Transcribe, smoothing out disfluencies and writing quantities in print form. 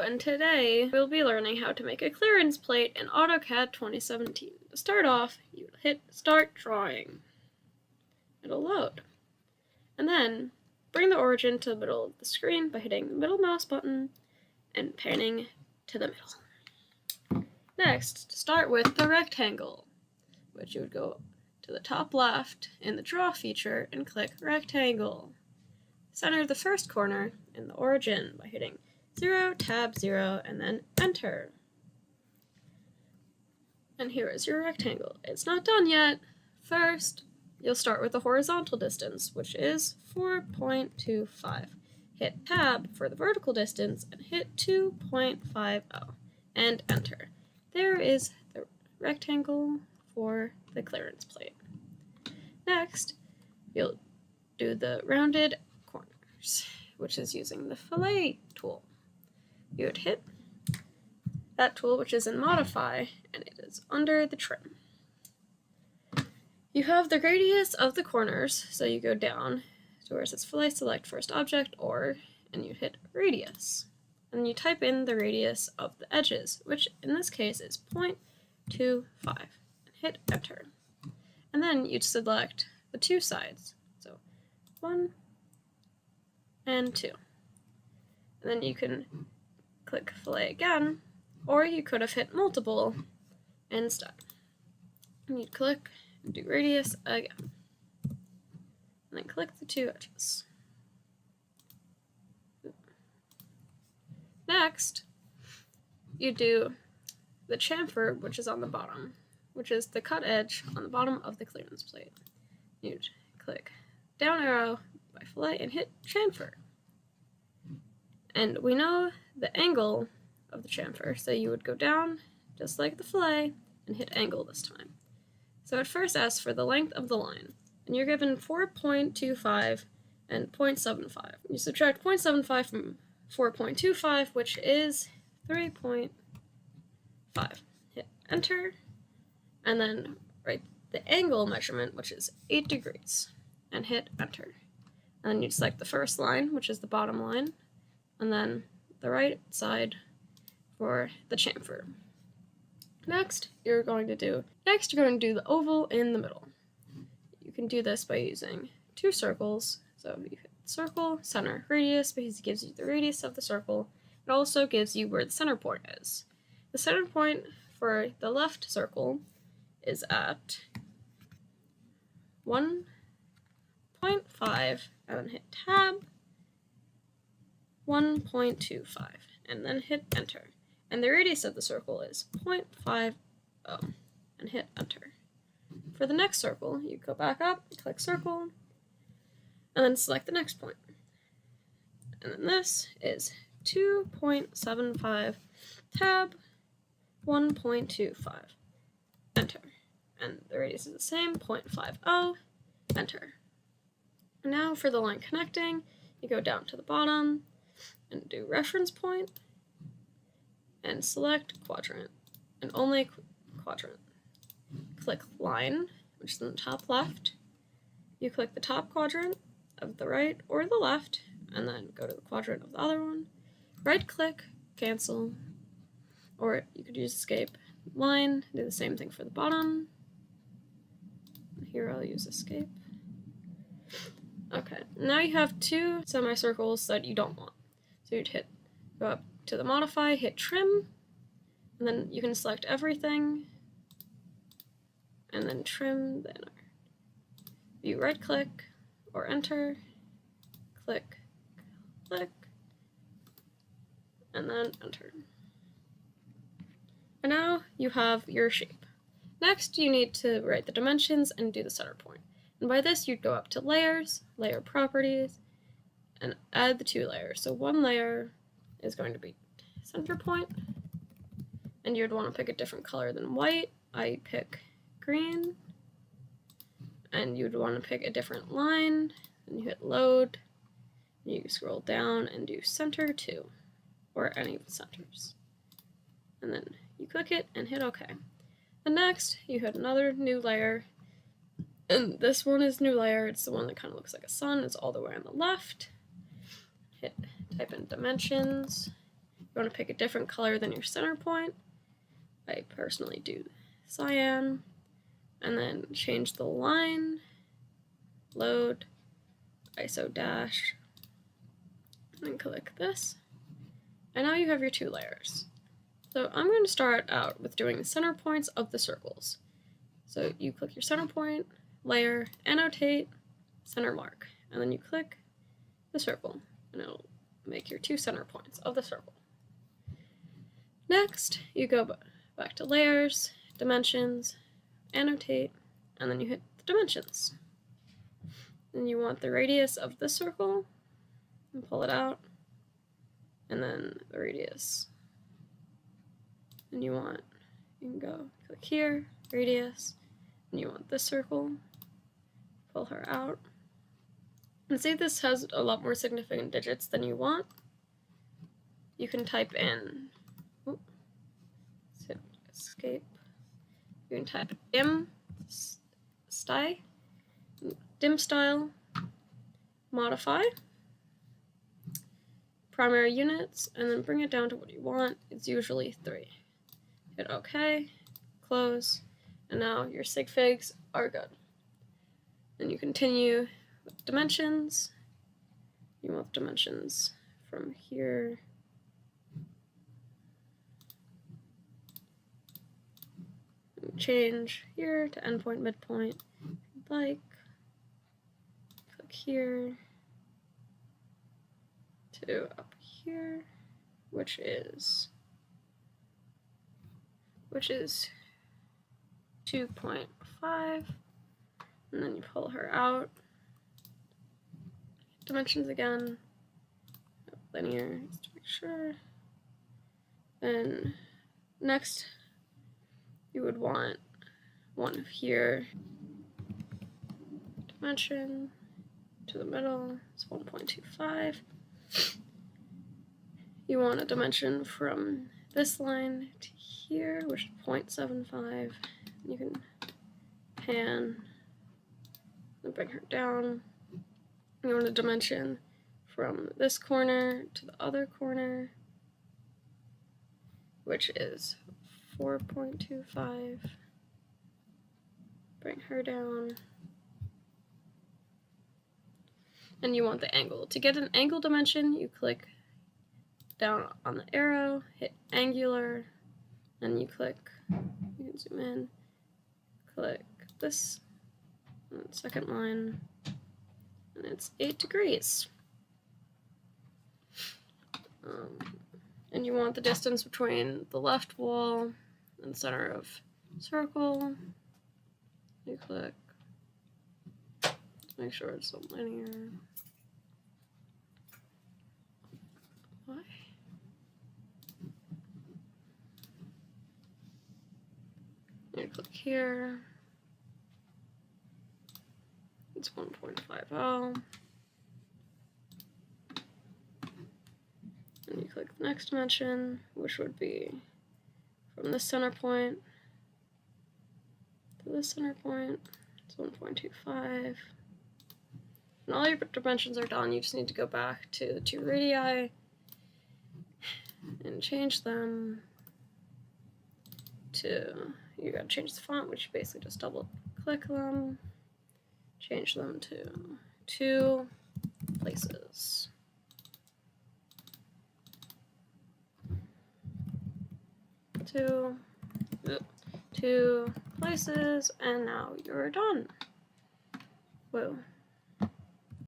and today we'll be learning how to make a clearance plate in AutoCAD 2017. To start off, you hit Start Drawing. It'll load. And then bring the origin to the middle of the screen by hitting the middle mouse button and panning to the middle. Next, start with the rectangle, which you would go to the top left in the Draw feature and click Rectangle. Center the first corner in the origin by hitting 0, tab 0, and then enter. And here is your rectangle. It's not done yet. First, you'll start with the horizontal distance, which is 4.25. Hit tab for the vertical distance and hit 2.50 and enter. There is the rectangle for the clearance plate. Next, you'll do the rounded corners, which is using the fillet tool. You would hit that tool, which is in Modify, and it is under the trim. You have the radius of the corners, so you go down to where it says Fillet, select first object, and you hit radius. And you type in the radius of the edges, which in this case is 0.25, and hit enter. And then you'd select the two sides, so 1 and 2. And then you can click Fillet again, or you could have hit multiple instead. And you'd click and do radius again. And then click the two edges. Next, you do the chamfer, which is on the bottom, which is the cut edge on the bottom of the clearance plate. You'd click down arrow by fillet and hit chamfer. And we know the angle of the chamfer, so you would go down just like the fillet and hit angle this time. So it first asks for the length of the line, and you're given 4.25 and 0.75. You subtract 0.75 from 4.25, which is 3.5. Hit enter, and then write the angle measurement, which is 8 degrees, and hit enter. And then you'd select the first line, which is the bottom line, and then the right side for the chamfer. Next, you're going to do the oval in the middle. You can do this by using two circles. So you hit circle, center, radius, because it gives you the radius of the circle. It also gives you where the center point is. The center point for the left circle is at 1.5, and then hit tab 1.25, and then hit enter. And the radius of the circle is 0.50, and hit enter. For the next circle, you go back up, click circle, and then select the next point. And then this is 2.75, tab 1.25, enter. And the radius is the same, 0.50, enter. And now for the line connecting, you go down to the bottom and do reference point, and select quadrant, and only quadrant. Click line, which is in the top left. You click the top quadrant of the right or the left, and then go to the quadrant of the other one. Right click, cancel, or you could use escape. Line, do the same thing for the bottom. Here I'll use escape. Okay, now you have two semicircles that you don't want. So you'd go up to the modify, hit trim, and then you can select everything, and then trim the inner. You right click or enter, click, click, and then enter. And now you have your shape. Next, you need to write the dimensions and do the center point. And by this, you'd go up to layers, layer properties, and add the two layers. So one layer is going to be center point, and you'd want to pick a different color than white. I pick green, and you'd want to pick a different line, and you hit load, and you scroll down and do center 2, or any of the centers. And then you click it and hit OK. And next, you hit another new layer, and this one is new layer. It's the one that kind of looks like a sun. It's all the way on the left. Type in dimensions, You want to pick a different color than your center point. I personally do cyan, and then change the line, load, ISO dash, and then click this. And now you have your 2 layers. So I'm going to start out with doing the center points of the circles. So you click your center point, layer, annotate, center mark, and then you click the circle, and it'll make your 2 center points of the circle. Next, you go back to layers, dimensions, annotate, and then you hit the dimensions. Then you want the radius of the circle, and pull it out, and then the radius. And you can go click here, radius, and you want this circle, pull her out. And say this has a lot more significant digits than you want, you can type in, escape, you can type dim style, modify, primary units, and then bring it down to what you want. It's usually 3. Hit OK, close, and now your sig figs are good. Then you continue with dimensions. You want dimensions from here and change here to endpoint, midpoint, if you'd like. Click here to up here, which is 2.5, and then you pull her out. Dimensions again, linear, just to make sure. And next, you would want one of here, dimension to the middle, it's 1.25. You want a dimension from this line to here, which is 0.75. You can pan and bring her down. You want a dimension from this corner to the other corner, which is 4.25. Bring her down. And you want the angle. To get an angle dimension, you click down on the arrow, hit angular, and you can zoom in, click this, and second line, and it's 8 degrees. And you want the distance between the left wall and center of circle. You click, make sure it's a linear. Why? You click here. It's 1.50. And you click the next dimension, which would be from this center point to this center point. It's 1.25. And all your dimensions are done. You just need to go back to the 2 radii and change them to, you gotta change the font, which you basically just double click them, change them to 2 places. Two places, and now you're done. Whoa.